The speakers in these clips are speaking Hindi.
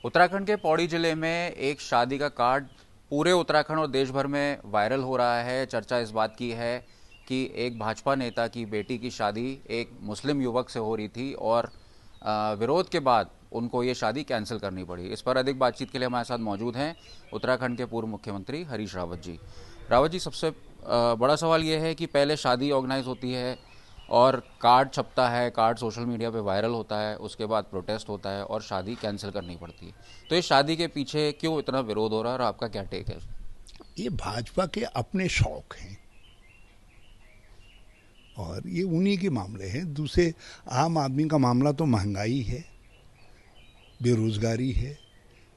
उत्तराखंड के पौड़ी जिले में एक शादी का कार्ड पूरे उत्तराखंड और देश भर में वायरल हो रहा है। चर्चा इस बात की है कि एक भाजपा नेता की बेटी की शादी एक मुस्लिम युवक से हो रही थी और विरोध के बाद उनको ये शादी कैंसिल करनी पड़ी। इस पर अधिक बातचीत के लिए हमारे साथ मौजूद हैं उत्तराखंड के पूर्व मुख्यमंत्री हरीश रावत जी। रावत जी, सबसे बड़ा सवाल ये है कि पहले शादी ऑर्गेनाइज होती है और कार्ड छपता है, कार्ड सोशल मीडिया पे वायरल होता है, उसके बाद प्रोटेस्ट होता है और शादी कैंसिल करनी पड़ती है। तो इस शादी के पीछे क्यों इतना विरोध हो रहा है और आपका क्या टेक है? ये भाजपा के अपने शौक हैं और ये उन्हीं के मामले हैं। दूसरे आम आदमी का मामला तो महंगाई है, बेरोजगारी है,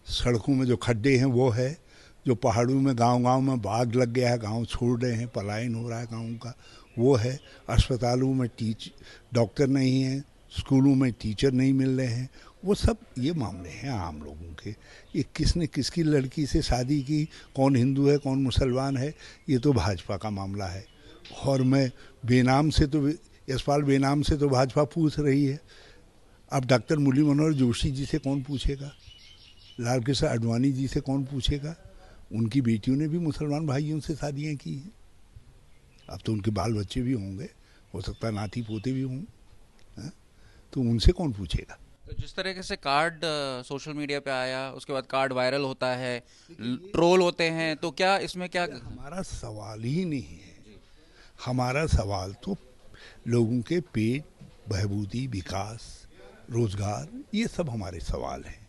सड़कों में जो खड्डे हैं वो है, जो पहाड़ों में गांव-गांव में बाढ़ लग गया है, गांव छोड़ रहे हैं, पलायन हो रहा है गाँव का, वो है। अस्पतालों में डॉक्टर नहीं हैं, स्कूलों में टीचर नहीं मिल रहे हैं, वो सब ये मामले हैं आम लोगों के। ये किसने किसकी लड़की से शादी की, कौन हिंदू है कौन मुसलमान है, ये तो भाजपा का मामला है। और मैं बेनाम से तो यशपाल बेनाम से तो भाजपा पूछ रही है। अब डॉक्टर मुरली मनोहर जोशी जी से कौन पूछेगा, लाल कृष्ण आडवाणी जी से कौन पूछेगा? उनकी बेटियों ने भी मुसलमान भाइयों से शादियाँ की हैं। अब तो उनके बाल बच्चे भी होंगे, हो सकता है नाती पोते भी हों, तो उनसे कौन पूछेगा? तो जिस तरीके से कार्ड सोशल मीडिया पे आया, उसके बाद कार्ड वायरल होता है, ट्रोल होते हैं, तो क्या इसमें क्या हमारा सवाल ही नहीं है। हमारा सवाल तो लोगों के पेट, बहबूदी, विकास, रोजगार, ये सब हमारे सवाल हैं।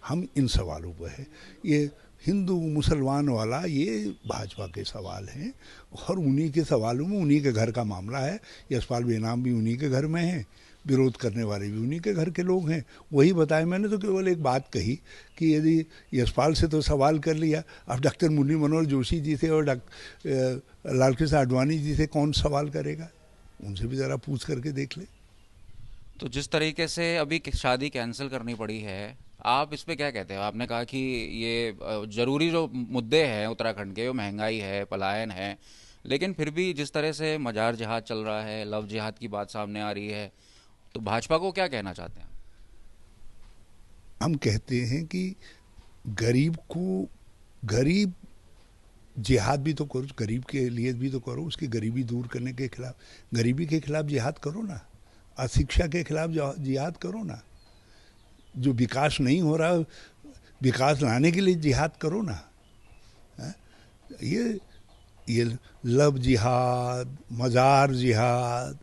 हम इन सवालों पर है। ये हिंदू मुसलमान वाला ये भाजपा के सवाल हैं और उन्हीं के सवालों में उन्हीं के घर का मामला है। यशपाल बेनाम भी उन्हीं के घर में हैं, विरोध करने वाले भी उन्हीं के घर के लोग हैं। वही बताए, मैंने तो केवल एक बात कही कि यदि यशपाल से तो सवाल कर लिया, अब डॉक्टर मुरली मनोहर जोशी जी से और लाल कृष्ण आडवाणी जी से कौन सवाल करेगा? उनसे भी ज़रा पूछ करके देख ले। तो जिस तरीके से अभी शादी कैंसिल करनी पड़ी है, आप इस पे क्या कहते हैं? आपने कहा कि ये जरूरी जो मुद्दे हैं उत्तराखंड के, वो महंगाई है, पलायन है, लेकिन फिर भी जिस तरह से मजार जिहाद चल रहा है, लव जिहाद की बात सामने आ रही है, तो भाजपा को क्या कहना चाहते हैं? हम कहते हैं कि गरीब को गरीब जिहाद भी तो करो, गरीब के लिए भी तो करो, उसकी गरीबी दूर करने के खिलाफ, गरीबी के खिलाफ जिहाद करो ना, अशिक्षा के खिलाफ जिहाद करो ना, जो विकास नहीं हो रहा विकास लाने के लिए जिहाद करो ना। है? ये लव जिहाद, मजार जिहाद,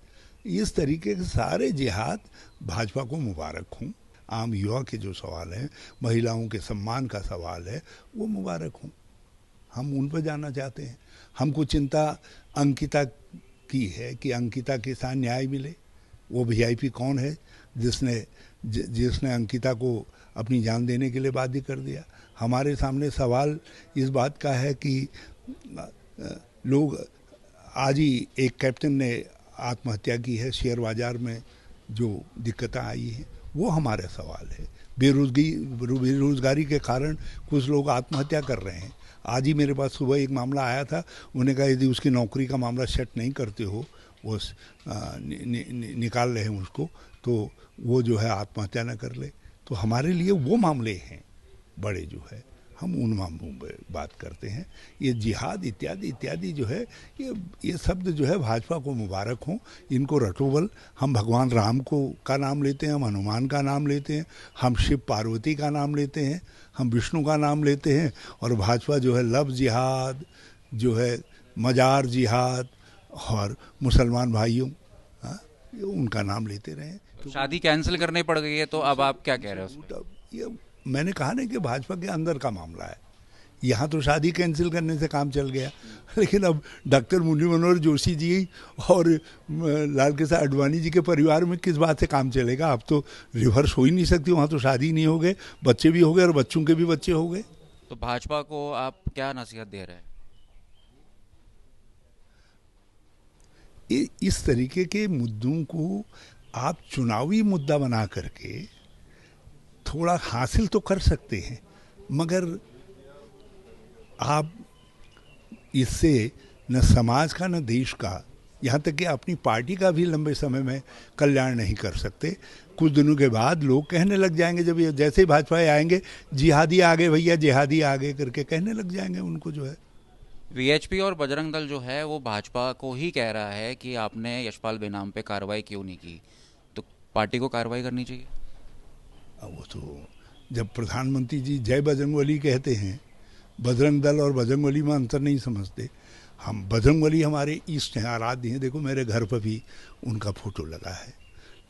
इस तरीके के सारे जिहाद भाजपा को मुबारक हों। आम युवा के जो सवाल हैं, महिलाओं के सम्मान का सवाल है, वो मुबारक हों। हम उन पर जाना चाहते हैं। हमको चिंता अंकिता की है कि अंकिता के साथ न्याय मिले। वो वीआईपी कौन है जिसने अंकिता को अपनी जान देने के लिए बाध्य कर दिया? हमारे सामने सवाल इस बात का है कि लोग, आज ही एक कैप्टन ने आत्महत्या की है, शेयर बाजार में जो दिक्कतें आई हैं, वो हमारा सवाल है। बेरोजगारी के कारण कुछ लोग आत्महत्या कर रहे हैं। आज ही मेरे पास सुबह एक मामला आया था, उन्होंने कहा यदि उसकी नौकरी का मामला सेट नहीं करते हो, वो निकाल रहे हैं उसको, तो वो जो है आत्महत्या न कर ले। तो हमारे लिए वो मामले हैं बड़े जो है, हम उन मामलों पर बात करते हैं। ये जिहाद इत्यादि इत्यादि जो है, ये शब्द जो है भाजपा को मुबारक हों, इनको रटोबल। हम भगवान राम का नाम लेते हैं, हम हनुमान का नाम लेते हैं, हम शिव पार्वती का नाम लेते हैं, हम विष्णु का नाम लेते हैं, और भाजपा जो है लव जिहाद, जो है मजार जिहाद, और मुसलमान भाइयों, हाँ, उनका नाम लेते रहे। तो शादी कैंसिल करनी पड़ गई है, तो अब आप क्या कह रहे हो? ये मैंने कहा ना कि भाजपा के अंदर का मामला है। यहाँ तो शादी कैंसिल करने से काम चल गया, लेकिन अब डॉक्टर मुरली मनोहर जोशी जी और लाल कृष्ण आडवाणी जी के परिवार में किस बात से काम चलेगा? अब तो रिवर्स हो ही नहीं सकती। वहाँ तो शादी नहीं हो गए, बच्चे भी हो गए और बच्चों के भी बच्चे हो गए। तो भाजपा को आप क्या नसीहत दे रहे हैं? इस तरीके के मुद्दों को आप चुनावी मुद्दा बना करके थोड़ा हासिल तो कर सकते हैं, मगर आप इससे न समाज का न देश का यहाँ तक कि अपनी पार्टी का भी लंबे समय में कल्याण नहीं कर सकते। कुछ दिनों के बाद लोग कहने लग जाएंगे, जब ये जैसे ही भाजपा आएंगे, जिहादी आगे भैया, जिहादी आगे करके कहने लग जाएंगे उनको जो है। वीएचपी और बजरंग दल जो है वो भाजपा को ही कह रहा है कि आपने यशपाल बेनाम पे कार्रवाई क्यों नहीं की, तो पार्टी को कार्रवाई करनी चाहिए। अब वो तो जब प्रधानमंत्री जी जय बजरंगबली कहते हैं, बजरंग दल और बजरंगबली में अंतर नहीं समझते। हम बजरंगबली हमारे इष्ट हैं, आराध्य हैं। देखो मेरे घर पर भी उनका फोटो लगा है।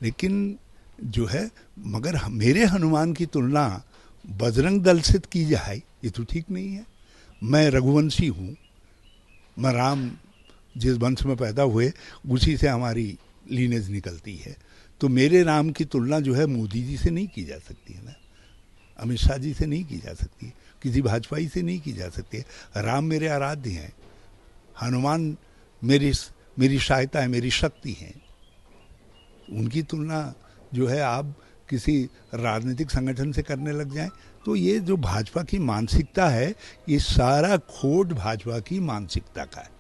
लेकिन जो है, मगर मेरे हनुमान की तुलना बजरंग दल से की जाए ये तो ठीक नहीं है। मैं रघुवंशी हूँ, मैं राम जिस वंश में पैदा हुए उसी से हमारी लीनेज निकलती है। तो मेरे राम की तुलना जो है मोदी जी से नहीं की जा सकती है ना, अमित शाह जी से नहीं की जा सकती, किसी भाजपाई से नहीं की जा सकती है। राम मेरे आराध्य हैं, हनुमान मेरी सहायता है, मेरी शक्ति है। उनकी तुलना जो है आप किसी राजनीतिक संगठन से करने लग जाएं, तो ये जो भाजपा की मानसिकता है, ये सारा खोट भाजपा की मानसिकता का है।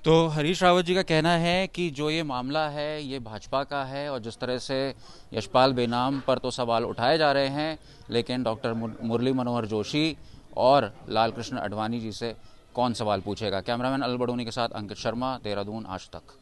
तो हरीश रावत जी का कहना है कि जो ये मामला है ये भाजपा का है, और जिस तरह से यशपाल बेनाम पर तो सवाल उठाए जा रहे हैं, लेकिन डॉक्टर मुरली मनोहर जोशी और लाल कृष्ण आडवाणी जी से कौन सवाल पूछेगा। कैमरामैन अल बडोनी के साथ अंकित शर्मा, देहरादून, आज तक।